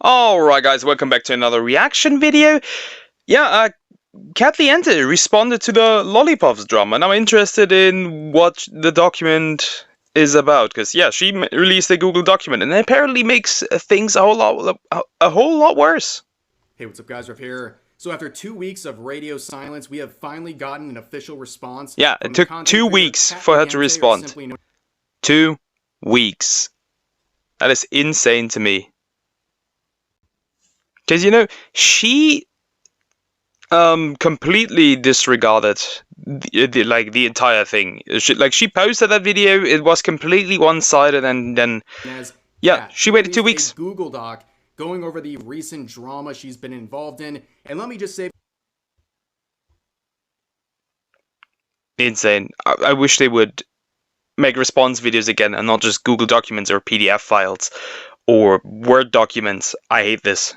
Alright guys, welcome back to another reaction video. Katliente responded to the Lollipops drama, and I'm interested in what the document is about, because she released a Google document, and it apparently makes things a whole lot worse. Hey, what's up guys, Rev here. So after 2 weeks of radio silence, we have finally gotten an official response. Yeah, it took 2 weeks for her to respond. 2 weeks. That is insane to me. Because, she completely disregarded the entire thing. She posted that video, it was completely one-sided, and then she waited 2 weeks. Google Doc going over the recent drama she's been involved in, and let me just say, insane. I wish they would make response videos again and not just Google documents or PDF files or Word documents. I hate this.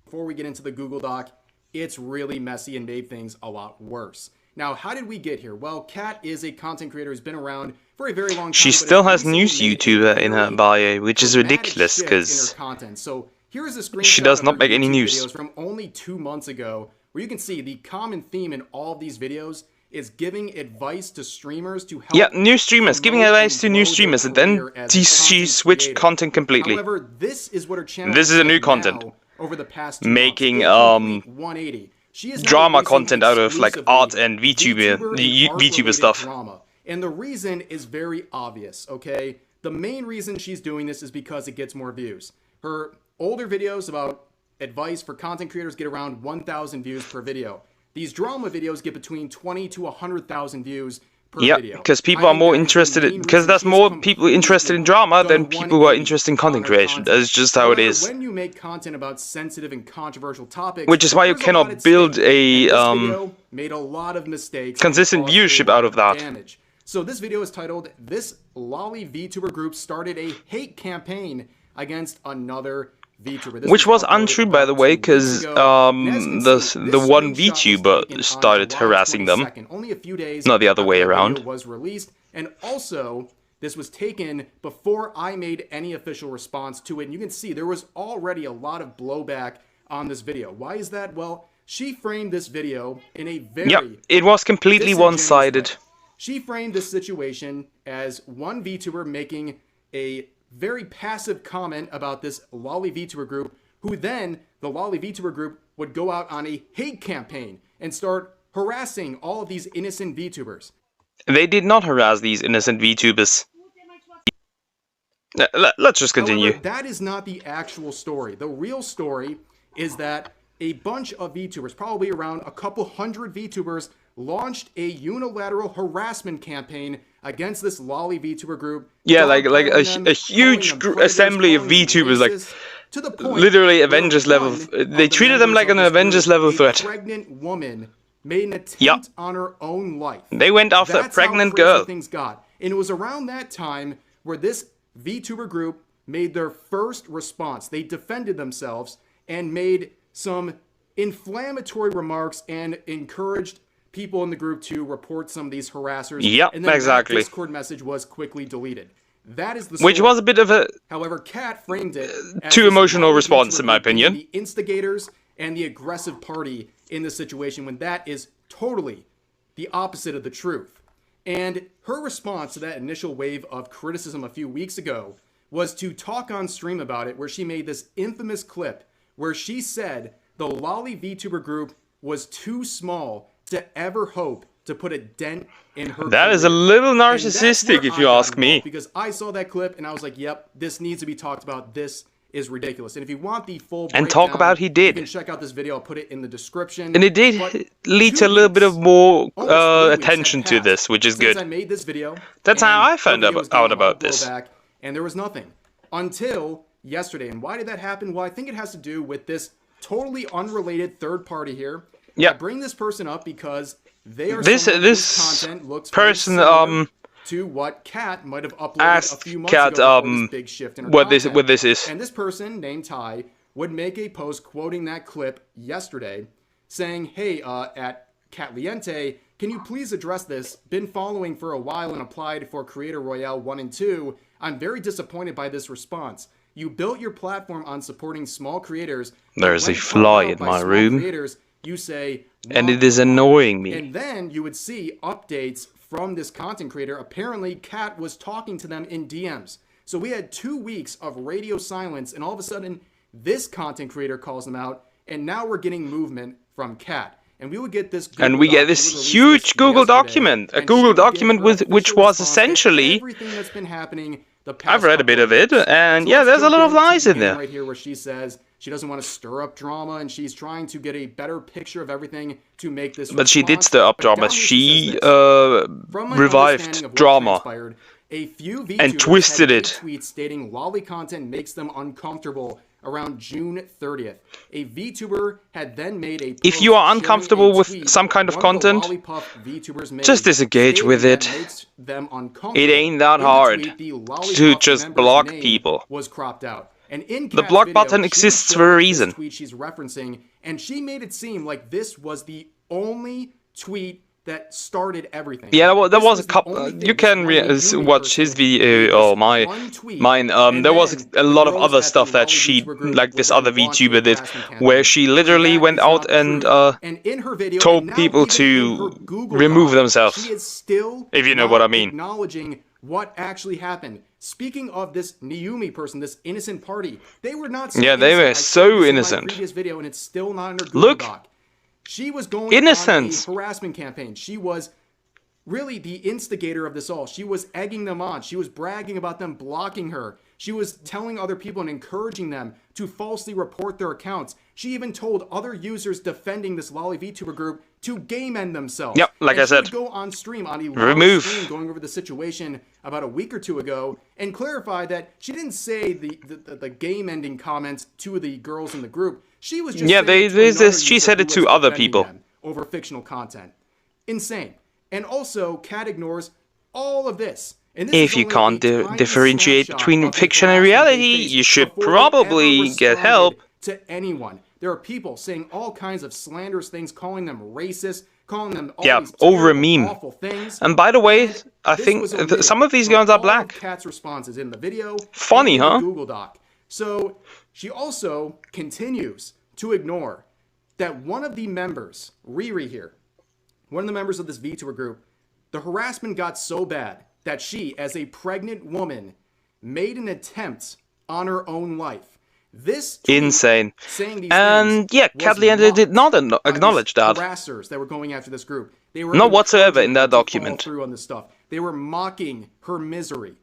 Before we get into the Google Doc, it's really messy and made things a lot worse. Now, how did we get here? Well, Kat is a content creator who's been around for a very long time. She still has news YouTuber in her bio, which is ridiculous because so here is a screenshot she does not make any news. Videos from only 2 months ago, where you can see the common theme in all of these videos is giving advice to streamers to help. New streamers, giving advice to new streamers, and then she switched content completely. However, this is what her channel. This is a new content. Over the past making 180. She is drama content out of like art and VTuber stuff. Drama. And the reason is very obvious, okay? The main reason she's doing this is because it gets more views. Her older videos about advice for content creators get around 1,000 views per video. These drama videos get between 20 to 100,000 views per video. Because people are more interested in, because there's more people interested in drama than people who are interested in content creation. That's just how it is. When you make content about sensitive and controversial topics, which is why you cannot build a made a lot of mistakes, consistent viewership out of that. Damage. So this video is titled "This Lolly VTuber Group Started a Hate Campaign Against Another VTuber." Which was untrue, by the way, because the one VTuber started harassing them, only a few days not the other way around. Was released, and also this was taken before I made any official response to it. And you can see there was already a lot of blowback on this video. Why is that? Well, she framed this video in a very it was completely one-sided. She framed this situation as one VTuber making a very passive comment about this Lolly VTuber group, who then, the Lolly VTuber group, would go out on a hate campaign and start harassing all of these innocent VTubers. They did not harass these innocent VTubers. Let's just continue. However, that is not the actual story. The real story is that a bunch of VTubers, probably around a couple hundred VTubers, launched a unilateral harassment campaign against this Lolly VTuber group. Yeah, like a huge assembly of VTubers, like to the point literally Avengers level. They treated them like an Avengers level threat. A pregnant woman made an attempt on her own life. They went after a pregnant girl. Things got, and it was around that time where this VTuber group made their first response. They defended themselves and made some inflammatory remarks and encouraged people in the group to report some of these harassers. Yep, and then exactly. That Discord message was quickly deleted. That is the story. Which was a bit of a... However, Kat framed it as too emotional response, in my opinion. The instigators and the aggressive party in this situation, when that is totally the opposite of the truth. And her response to that initial wave of criticism a few weeks ago was to talk on stream about it, where she made this infamous clip where she said the Lolly VTuber group was too small to ever hope to put a dent in her That career. is a little narcissistic, if you ask me. Because I saw that clip and I was like, yep, this needs to be talked about. This is ridiculous. And if you want the full breakdown, and talk about he did. You can check out this video. I'll put it in the description. And it did lead to a little bit of more attention to this, which is good. I made this video. That's how I found out about this. And there was nothing until yesterday. And why did that happen? Well, I think it has to do with this totally unrelated third party here. Yeah. I bring this person up because they are this content looks person to what Kat might have uploaded asked a few months Kat ago this big shift in her what content. this is. And this person named Ty would make a post quoting that clip yesterday, saying, "Hey, at Katliente, can you please address this? Been following for a while and applied for Creator Royale 1 and 2. I'm very disappointed by this response. You built your platform on supporting small creators. There's a When fly called out in by my small room. creators, you say, And "Wah, it is wah, wah." annoying me. And then you would see updates from this content creator. Apparently, Kat was talking to them in DMs. So we had 2 weeks of radio silence, and all of a sudden, this content creator calls them out, and now we're getting movement from Kat. And we would get this Google And we get Doc. this She would release huge this Google yesterday, document. A and she Google would give document her which official was response to essentially everything that's been happening the past I've read a bit couple of it, weeks. and So yeah, let's there's a jump lot of into the lies in beginning there. right here where she says she doesn't want to stir up drama and she's trying to get a better picture of everything to make this But she did response. stir up But drama. down here says She this. From my understanding revived of what drama transpired, a few VTubers and twisted had made it. tweets stating lolly content makes them uncomfortable around June 30th. A VTuber had then made a post If you are sharing uncomfortable a with tweet some kind of one the content, Lollipop VTubers made, just disengage stating with that it. makes them uncomfortable. It ain't that In the hard tweet, the to Lollipop just member's block name people. was cropped out. And in The Kat's block video, button she exists showed for a this reason. tweet she's referencing, and she made it seem like this was the only tweet that started everything. Yeah, well, there This was a the couple. only thing. You This can one Yumi watch his person made video or this one tweet, mine. and There was then a the lot of girls other at the stuff that Lolly she, VTuber group like would this then other launch a VTuber did, harassment campaign, where she saying literally that went is out not and true. And in her video, told and now people even in her to Google remove Doc, themselves. she is still If you know not what I mean. acknowledging what actually happened. Speaking of this Niyumi person, this innocent party, they were not so Yeah, they innocent. were I so showed this in my innocent. previous video, and it's still not in her Google Look. Doc. She was going Innocence. on a harassment campaign. She was really the instigator of this all. She was egging them on. She was bragging about them blocking her. She was telling other people and encouraging them to falsely report their accounts. She even told other users defending this Lolly VTuber group to game end themselves. Yep, like and I she would said. go on stream, on a live Remove. stream, going over the situation about a week or two ago, and clarify that she didn't say the game ending comments to the girls in the group. She was just Yeah, saying it to there's another this. She user said who it to was other defending people. them over fictional content. Insane. And also, Kat ignores all of this. And this If is you only can't a tiny differentiate snapshot between of the fiction and harassment they reality, faced you should before they probably ever get responded help. to anyone. There are people saying all kinds of slanderous things, calling them racist, calling them all Yeah, these over a terrible, meme. awful things. And by the way, And I this think was omitted some of these from guns are all of black. Kat's responses in the video. Funny, and in huh? the Google Doc. So she also continues to ignore that one of the members, Riri here, one of the members of this VTuber group, the harassment got so bad that she, as a pregnant woman, made an attempt on her own life. This tweet Insane. saying these And things yeah, was Katliente did not mocked by acknowledge these that. harassers that were going after this group. They were Not whatsoever encouraging in that her to follow document. through on this stuff. They were mocking her misery.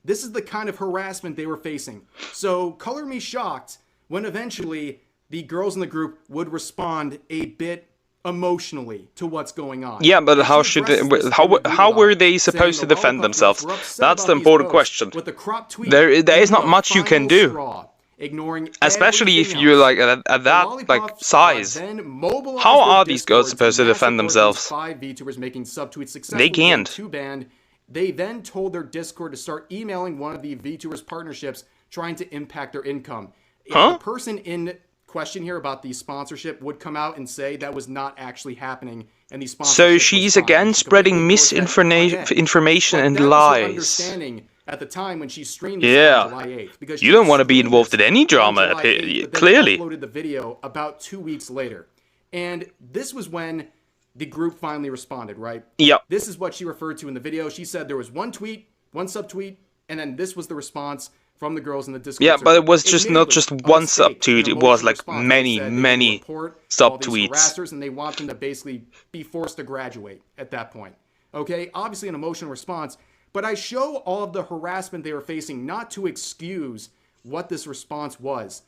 This is the kind of harassment they were facing. So color me shocked when eventually the girls in the group would respond a bit emotionally to what's going on. Yeah, but And how she should they, addresses this how in the how Google were Doc, they saying supposed to the defend Lollipop girls themselves? were upset That's about the these important posts question. with the cropped tweet There is being not the much you can final do. straw, ignoring Especially if everything you're else. like at The that like Lollipops, size. then mobilized How their are these girls Discord supposed to mass defend report these themselves? 5 VTubers making subtweets successfully. They can't. To ban. They then told their Discord to start emailing one of the VTubers partnerships, trying to impact their income. Huh? The person in question here about the sponsorship would come out and say that was not actually happening, and the sponsorship So was she's fine. again She spreading completely goes that front end. misinformation But and that was her lies. understanding at the time when she streamed this Yeah. on July 8th. Because You she don't want to be streamed involved this in any on drama, July 8th, but then clearly. uploaded the video about 2 weeks later. And this was when the group finally responded, right? Yep. This is what she referred to in the video. She said there was one tweet, one subtweet, and then this was the response from the girls in the Discord. Yeah, but it was server. just not Admittedly, just a one mistake, subtweet, an it was emotional like response. They many, said they would many report all these subtweets. harassers, and they want them to basically be forced to graduate at that point. Okay, obviously an emotional response, but I show all of the harassment they were facing not to excuse what this response was.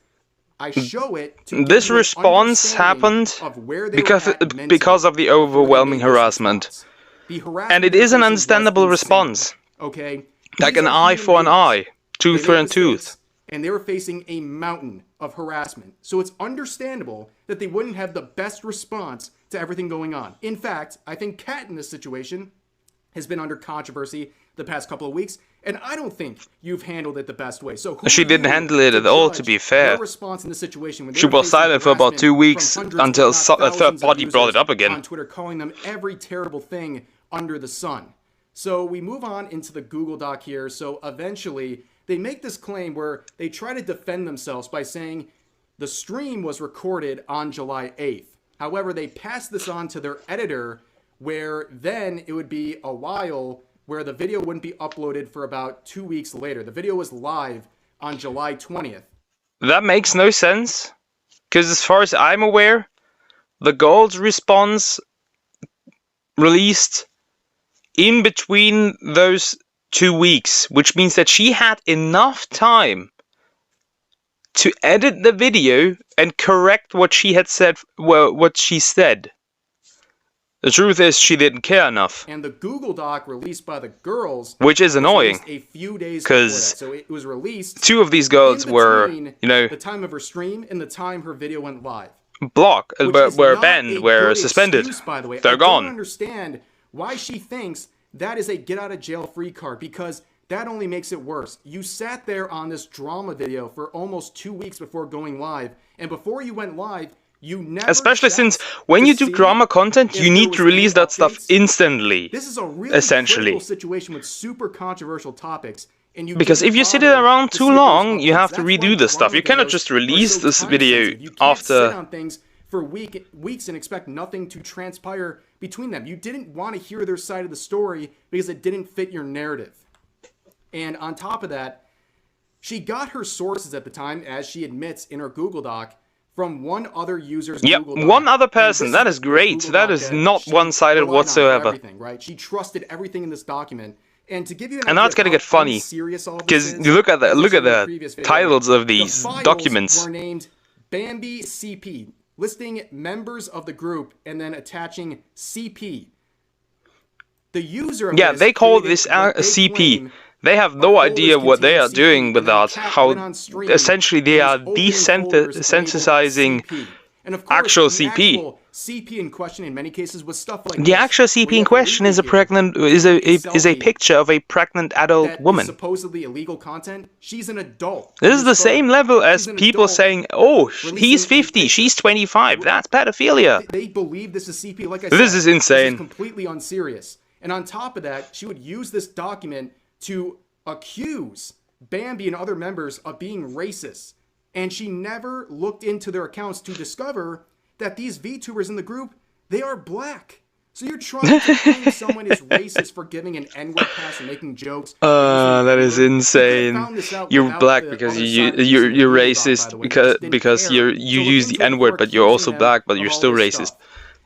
I show it to give This you an response understanding happened of where they because were at mentally because of the before they overwhelming made this harassment. response. The harassment And it they're is an facing was understandable insane, response. Okay, Like These an are eye human for an beings. eye, tooth They for made a tooth. mistakes, and they were facing a mountain of harassment. So it's understandable that they wouldn't have the best response to everything going on. In fact, I think Kat in this situation has been under controversy the past couple of weeks, and I don't think you've handled it the best way. So who She are didn't you handle it at all, to judge be fair. your response in this situation when they She were was facing silent for about harassment 2 from weeks hundreds, until if not a third thousands of party brought it users up again. on Twitter, calling them every terrible thing under the sun. So we move on into the Google Doc here. So eventually they make this claim where they try to defend themselves by saying the stream was recorded on July 8th. However, they pass this on to their editor, where then it would be a while where the video wouldn't be uploaded for about 2 weeks later. The video was live on July 20th. That makes no sense, because as far as I'm aware, the girl's response released in between those 2 weeks, which means that she had enough time to edit the video and correct what she had said, well, what she said. The truth is, she didn't care enough. And the Google Doc released by the girls, which is annoying, a few days before that. So it was released. 2 of these girls were, the time of her stream and the time her video went live. Blocked, were banned, were suspended. Excuse, by the way. They're gone. I don't understand why she thinks that is a get out of jail free card, because that only makes it worse. You sat there on this drama video for almost 2 weeks before going live, and before you went live, you never, especially since when you do drama content, you need to release that stuff instantly. This is a really critical situation with super controversial topics. And because if you sit it around too long, you have to redo the stuff. You cannot just release this video after. Sit on things for weeks and expect nothing to transpire between them. You didn't want to hear their side of the story because it didn't fit your narrative. And on top of that, she got her sources at the time, as she admits in her Google Doc, from one other user's Google Doc. One other person. That is great. That is not one-sided whatsoever. Right? She trusted everything in this document. And to give you an and now it's gonna get funny, because you look at the titles of these documents. Were named Bambi CP, listing members of the group and then attaching CP. The user of they call this CP. They have no idea what they are doing with that. How essentially they are desensitizing actual CP. CP in question in many cases was stuff like the actual CP in question is a picture of a pregnant adult woman. Supposedly illegal content. She's an adult. This is the same level as people saying, "Oh, he's 50, she's 25." That's pedophilia. They believe this is CP. Like I said, this is insane. This is completely unserious. And on top of that, she would use this document to accuse Bambi and other members of being racist. And she never looked into their accounts to discover that these VTubers in the group, they are black. So you're trying to claim someone is racist for giving an N-word pass and making jokes. That is insane. You're black because you're racist because you use the N-word, but you're also black, but you're still racist.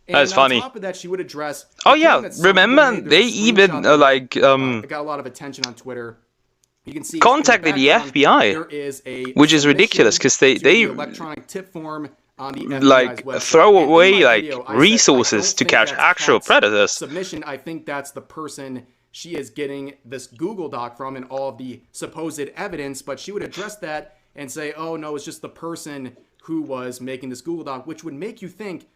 That's funny. On top of that, she would address. Oh yeah, remember they even it got a lot of attention on Twitter. You can see contacted the FBI, there is which is ridiculous because they electronic tip form on the FBI's website. Throw away resources to catch actual predators. Submission. I think that's the person she is getting this Google Doc from and all of the supposed evidence, but she would address that and say, "Oh no, it's just the person who was making this Google Doc," which would make you think,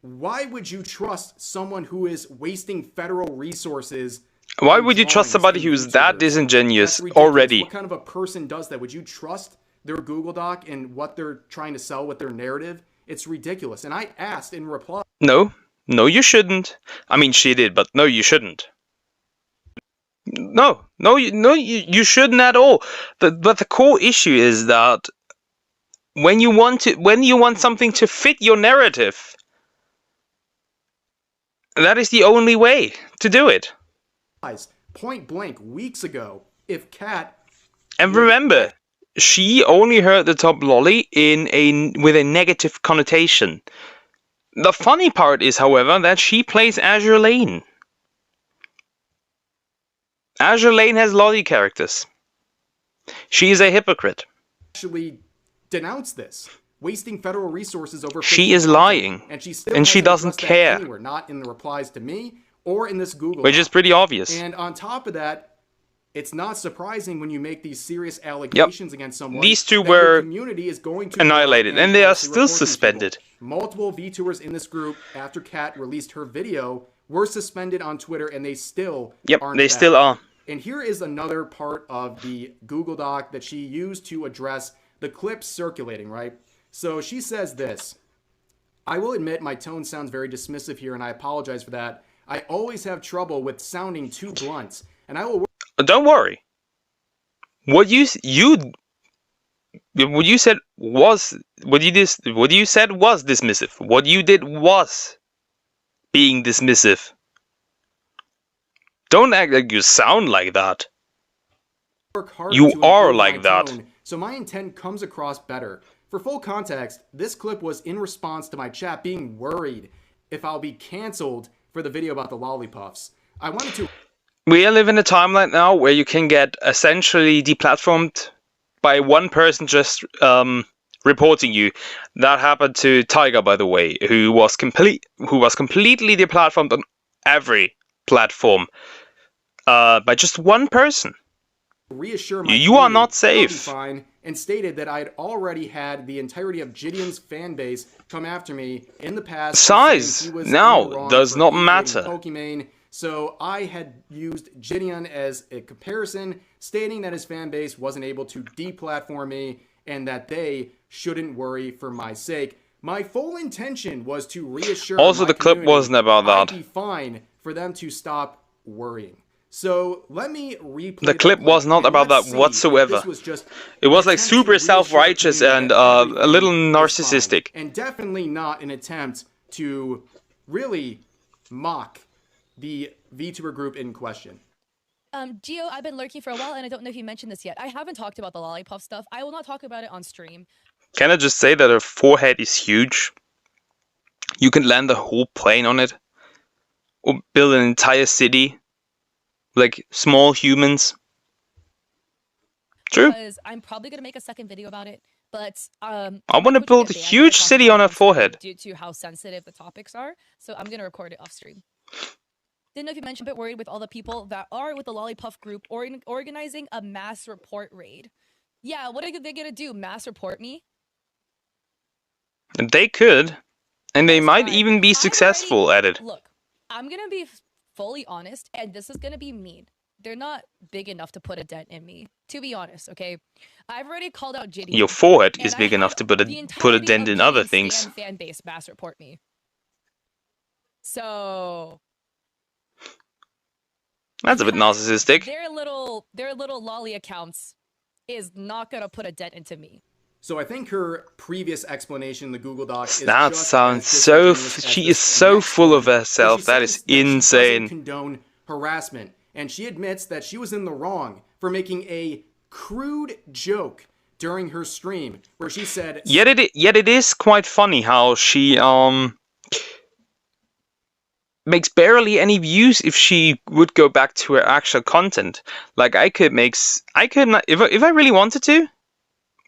why would you trust someone who is wasting federal resources? Why would you trust somebody who's that disingenuous already? What kind of a person does that? Would you trust their Google Doc and what they're trying to sell with their narrative? It's ridiculous. And I asked in reply. No, you shouldn't. I mean, she did, but no, you shouldn't. No, you shouldn't at all. But the core issue is that when you want something to fit your narrative, that is the only way to do it. Point blank weeks ago, if Kat, and remember, she only heard the top lolly with a negative connotation. The funny part is, however, that she plays Azure Lane. Azure Lane has lolly characters. She is a hypocrite. Actually denounced this, wasting federal resources over. She is lying, and she doesn't care. Anywhere, not in the replies to me or in this Google. Which is pretty obvious. And on top of that, it's not surprising when you make these serious allegations against someone. These two were community is going to annihilated, and they are still suspended. Multiple VTubers in this group, after Kat released her video, were suspended on Twitter, and they still aren't back. Still are. And here is another part of the Google Doc that she used to address the clips circulating, right? So she says this: "I will admit my tone sounds very dismissive here, and I apologize for that. I always have trouble with sounding too blunt, and I will. Don't worry. What you said was what you said was dismissive. What you did was being dismissive. Don't act like you sound like that. Work hard you to are improve like my that. tone, so my intent comes across better. For full context, this clip was in response to my chat being worried if I'll be cancelled for the video about the lollipuffs. I wanted to. We live in a timeline now where you can get essentially deplatformed by one person just reporting you. That happened to Tiger, by the way, who was completely deplatformed on every platform by just one person. Reassure my You are not community, safe. I'll be fine, and stated that I had already had the entirety of Gideon's fan base come after me in the past. Size He was now in the wrong does for not hating matter. Pokimane, so I had used Gideon as a comparison, stating that his fan base wasn't able to deplatform me and that they shouldn't worry for my sake. My full intention was to reassure Also, my the clip community wasn't about that. I'd be fine for them to stop worrying. So let me replay The clip was not and about let's that see if whatsoever. this was just It was an like attempt to super reassure self-righteous the community and that a little everything is fine, narcissistic. and definitely not an attempt to really mock the VTuber group in question. Gio, I've been lurking for a while, and I don't know if you mentioned this yet. I haven't talked about the lollipop stuff. I will not talk about it on stream. Can I just say that her forehead is huge? You can land a whole plane on it, or build an entire city, like small humans. True. Because I'm probably gonna make a second video about it, but I want to build a huge city on her forehead. due to how sensitive the topics are. So I'm gonna record it off stream. Didn't know if you mentioned, but worried with all the people that are with the lollipop group or organizing a mass report raid. Yeah, what are they gonna do? Mass report me? They could, and they That's might fine. even be successful at it. Look, I'm gonna be fully honest, and this is gonna be mean. They're not big enough to put a dent in me, to be honest. Okay, I've already called out Gideon. Your forehead and is I big had enough to put the a entirety dent of in other Gideon's things. fan base mass report me. So That's a bit narcissistic. their little lolly accounts is not gonna put a dent into me. So I think her previous explanation in the Google Doc is That just sounds as so. disingenuous as She this is so next full of one, where herself. she That says is that she doesn't insane. condone harassment, and she admits that she was in the wrong for making a crude joke during her stream, where she said, Yet it is quite funny how she makes barely any views if she would go back to her actual content. Like I could not, if I really wanted to,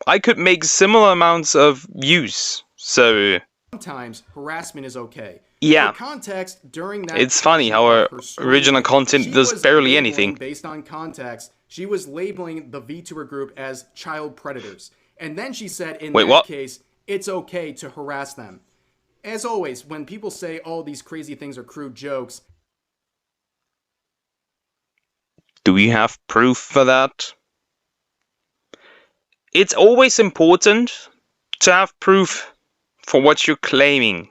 I could make similar amounts of views. So sometimes harassment is okay. yeah, For context, during that it's funny how portion her of her stream, original content she does was barely labeling, anything. Based on context, she was labeling the VTuber group as child predators. And then she said, in Wait, that what? case, it's okay to harass them. As always, when people say, oh, these crazy things are crude jokes, Do we have proof for that? It's always important to have proof for what you're claiming.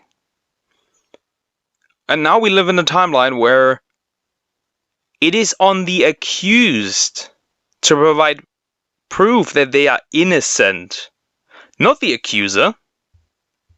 And now we live in a timeline where it is on the accused to provide proof that they are innocent, not the accuser.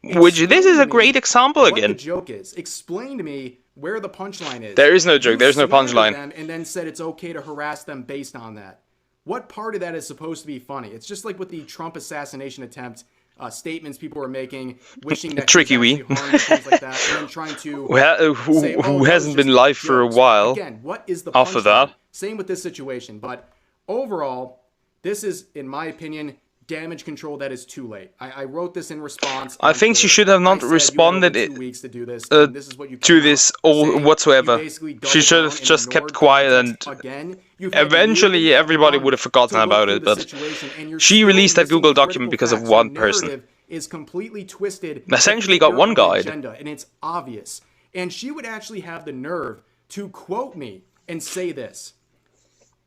Which this is a great example what again. the joke is. Explain to me where the punchline is. There is no joke. You There's no slandered punchline. them and then said it's okay to harass them based on that. What part of that is supposed to be funny? It's just like with the Trump assassination attempt statements people were making, wishing that Tricky he wee. was actually harmed and things like that, and then trying to Who say, oh, that who was hasn't been just live for a jokes. while? Again, what is the after punchline? that? Same with this situation, but overall, this is, in my opinion, damage control that is too late. I wrote this in response. I on think she Twitter. should have not I said you had responded over 2 weeks to do this, uh, and this is what you to came this out or saying. whatsoever. You basically She doubled should down have and just kept ignored quiet context and again. You've had eventually nearly a everybody month would have forgotten to look about through it, the but situation, and you're she still released that missing Google critical document because of facts. Your one person. narrative is completely twisted. Essentially to fit got your one own guide. agenda, and it's obvious. And she would actually have the nerve to quote me and say this.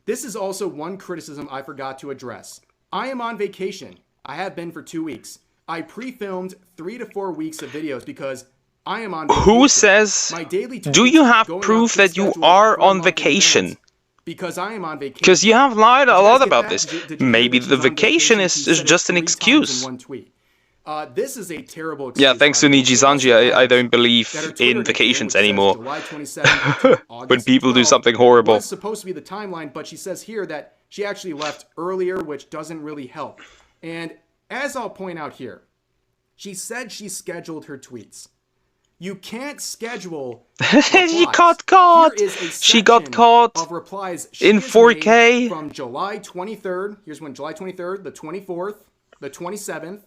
This is also one criticism I forgot to address. I am on vacation. I have been for 2 weeks. I pre-filmed 3 to 4 weeks of videos because I am on vacation. Who says? My daily Do you tweets have going proof up that you pre-scheduled are 4 on months in vacation? advance because I am on vacation. Because you have lied a Did you lot guys get about that? this. Did you hear Maybe that she's the on vacation vacation? She is said it just an 3 times in excuse. one tweet. This is a terrible excuse. Yeah, thanks to by the way. Niji It doesn't Sanji, I matter don't that believe her Twitter in nickname, vacations which says anymore. July 27th to August When people do 12th, something horrible. was supposed to be the timeline, but she says here that she actually left earlier, which doesn't really help. And as I'll point out here, she said she scheduled her tweets. You can't schedule replies. She got caught. Here is a She got section caught of replies she in has 4K. made from July 23rd. Here's when July 23rd, the 24th, the 27th,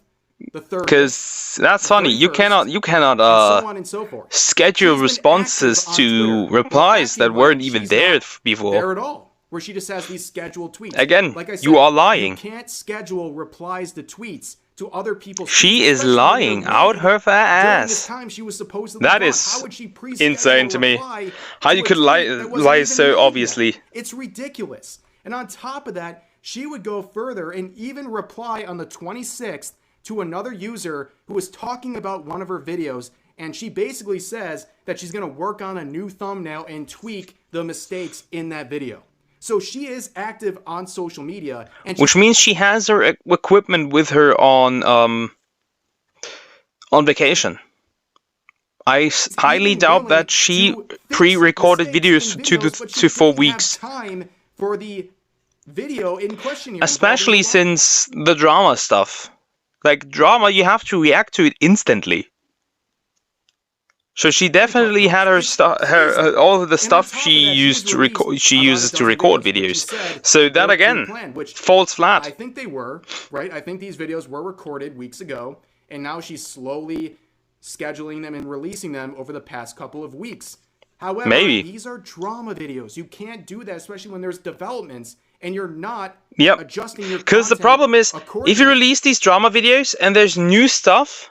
the 30th. Because that's funny. You 31st, cannot and so on and so forth. schedule She's been responses active on to Twitter, replies acting that weren't like even she's there not before. there at all, where she just has these scheduled tweets. Again, like I said, you are lying. You can't schedule replies to tweets to other people's She tweets, is especially when lying they're out made her fat during this ass. time she was supposedly That gone. is How would she pre-schedule insane a to me. reply How to you a could lie, tweet that wasn't lie even so made yet? obviously. It's ridiculous. And on top of that, she would go further and even reply on the 26th to another user who was talking about one of her videos, and she basically says that she's going to work on a new thumbnail and tweak the mistakes in that video. So she is active on social media, and Which means she has her equipment with her on vacation. I highly doubt that she pre-recorded videos for 2 to 4 weeks. Time for the video in question here, Especially since the drama stuff. Like, drama, you have to react to it instantly. So she definitely had her all of the stuff she used to record. She uses to record videos. So that again falls flat. I think they were right. I think these videos were recorded weeks ago, and now she's slowly scheduling them and releasing them over the past couple of weeks. However, these are drama videos. You can't do that, especially when there's developments and you're not adjusting your content. Because the problem is, if you release these drama videos and there's new stuff,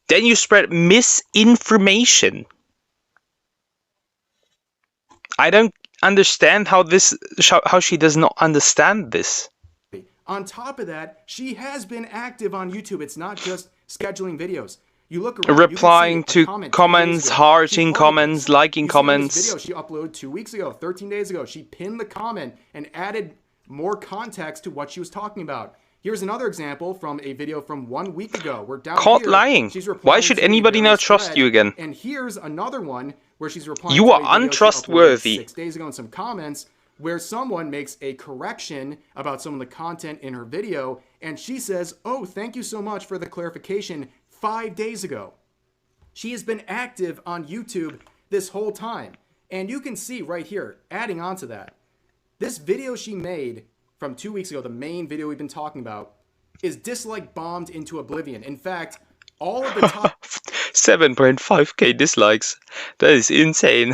then you spread misinformation. I don't understand how she does not understand this. On top of that, she has been active on YouTube. It's not just scheduling videos. You look around, replying to comments, hearting comments, liking comments. This video she uploaded 2 weeks ago, 13 days ago. She pinned the comment and added more context to what she was talking about. Here's another example from a video from 1 week ago. We're down Caught here. lying. Why should anybody now trust you again? And here's another one where she's replying you to are a video untrustworthy. she uploaded 6 days ago in some comments where someone makes a correction about some of the content in her video, and she says, "Oh, thank you so much for the clarification." 5 days ago. She has been active on YouTube this whole time. And you can see right here, adding on to that, this video she made from 2 weeks ago, the main video we've been talking about, is dislike bombed into oblivion. In fact, all of the top 7.5k dislikes. That is insane.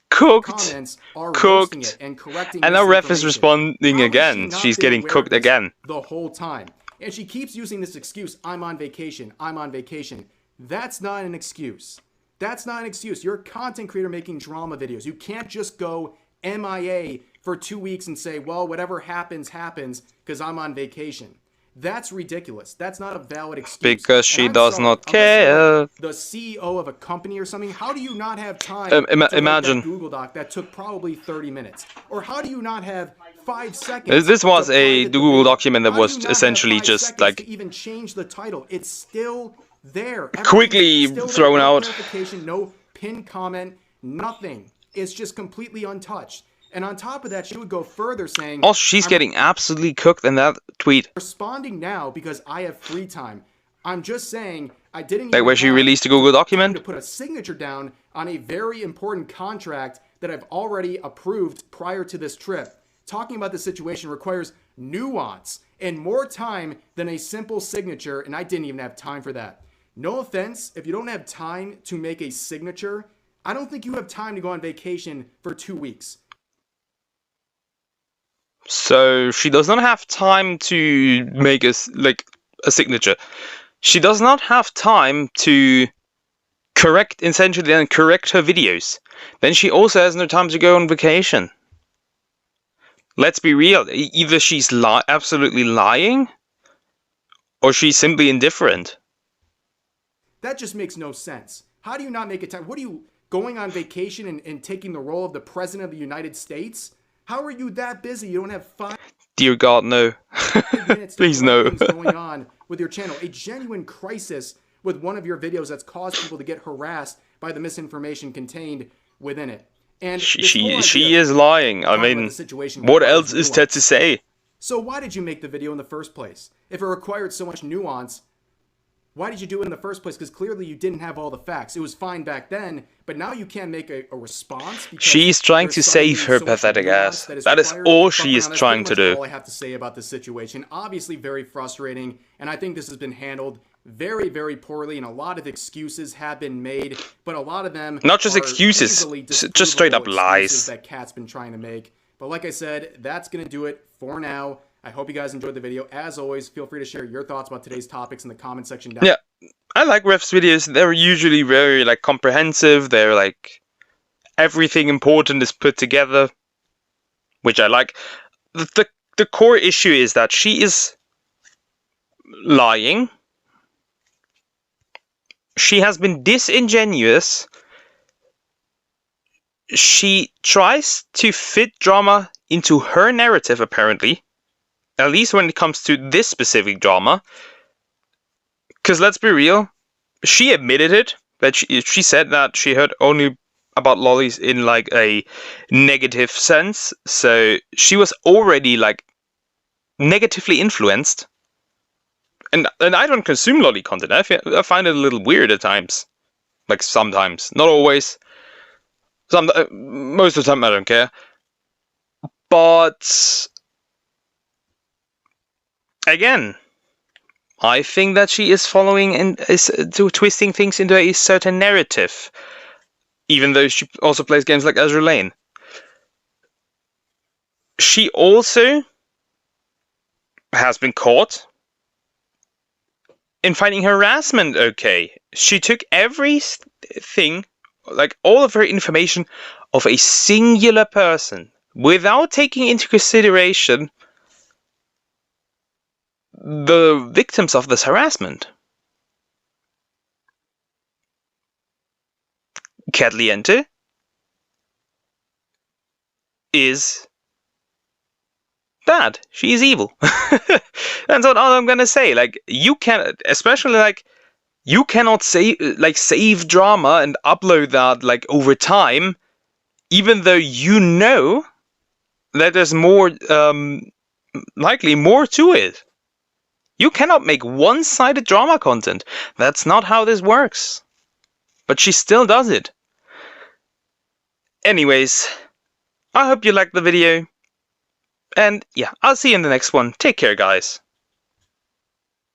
Cooked. Comments are cooked. roasting it and correcting and now Ref is misinformation. responding How has again. she not She's been getting aware cooked of this again. the whole time? And she keeps using this excuse, I'm on vacation, I'm on vacation. That's not an excuse. That's not an excuse. You're a content creator making drama videos. You can't just go MIA for 2 weeks and say, well, whatever happens, happens, because I'm on vacation. That's ridiculous. That's not a valid excuse. Because she does not care. The CEO of a company or something, how do you not have time to imagine write that Google Doc that took probably 30 minutes? Or how do you not have 5 seconds? This was to a private the Google video? document that How do was you not have essentially 5 just seconds like to even change the title? It's still there. quickly Everything's still there. thrown No out. clarification, no pinned comment, nothing. It's just completely untouched. And on top of that, she would go further saying, Also, she's getting absolutely cooked in that tweet. responding now because I have free time. I'm just saying I didn't Like even where she have released a Google time document. to put a signature down on a very important contract that I've already approved prior to this trip. Talking about this situation requires nuance and more time than a simple signature, and I didn't even have time for that. No offense, if you don't have time to make a signature, I don't think you have time to go on vacation for 2 weeks. So she does not have time to make a signature. She does not have time to correct her videos. Then she also has no time to go on vacation. Let's be real. Either she's absolutely lying, or she's simply indifferent. That just makes no sense. How do you not make a time? What are you, going on vacation and taking the role of the President of the United States? How are you that busy? You don't have 5 Dear God, no. minutes to Please correct no. things going on with your channel. A genuine crisis with one of your videos that's caused people to get harassed by the misinformation contained within it. And She is lying. I mean, what else is there to say? So why did you make the video in the first place? If it required so much nuance, why did you do it in the first place? Because clearly you didn't have all the facts. It was fine back then, but now you can't make a response. She's trying to save her pathetic ass. That is all she is trying to do. All I have to say about this situation. Obviously very frustrating, and I think this has been handled very, very poorly, and a lot of excuses have been made, but a lot of them not just excuses, just straight up lies that Kat's been trying to make. But like I said, that's going to do it for now. I hope you guys enjoyed the video. As always, feel free to share your thoughts about today's topics in the comment section down. Yeah, I like Ref's videos. They're usually very like comprehensive. They're like everything important is put together, which I like. The core issue is that she is lying. She has been disingenuous. She tries to fit drama into her narrative, apparently. At least when it comes to this specific drama. Because let's be real, she admitted it. That she said that she heard only about lollies in like a negative sense. So she was already like negatively influenced. And I don't consume lolly content. I find it a little weird at times. Like sometimes. Not always. Most of the time I don't care. But again, I think that she is following and is twisting things into a certain narrative. Even though she also plays games like Azure Lane. She also has been caught in finding harassment okay. She took everything, like all of her information of a singular person without taking into consideration the victims of this harassment. Katliente is bad. She is evil. That's all I'm gonna say. Like, you can, especially like, you cannot save drama and upload that like over time, even though you know that there's more, likely more to it. You cannot make one-sided drama content. That's not how this works. But she still does it. Anyways, I hope you liked the video. And yeah, I'll see you in the next one. Take care, guys.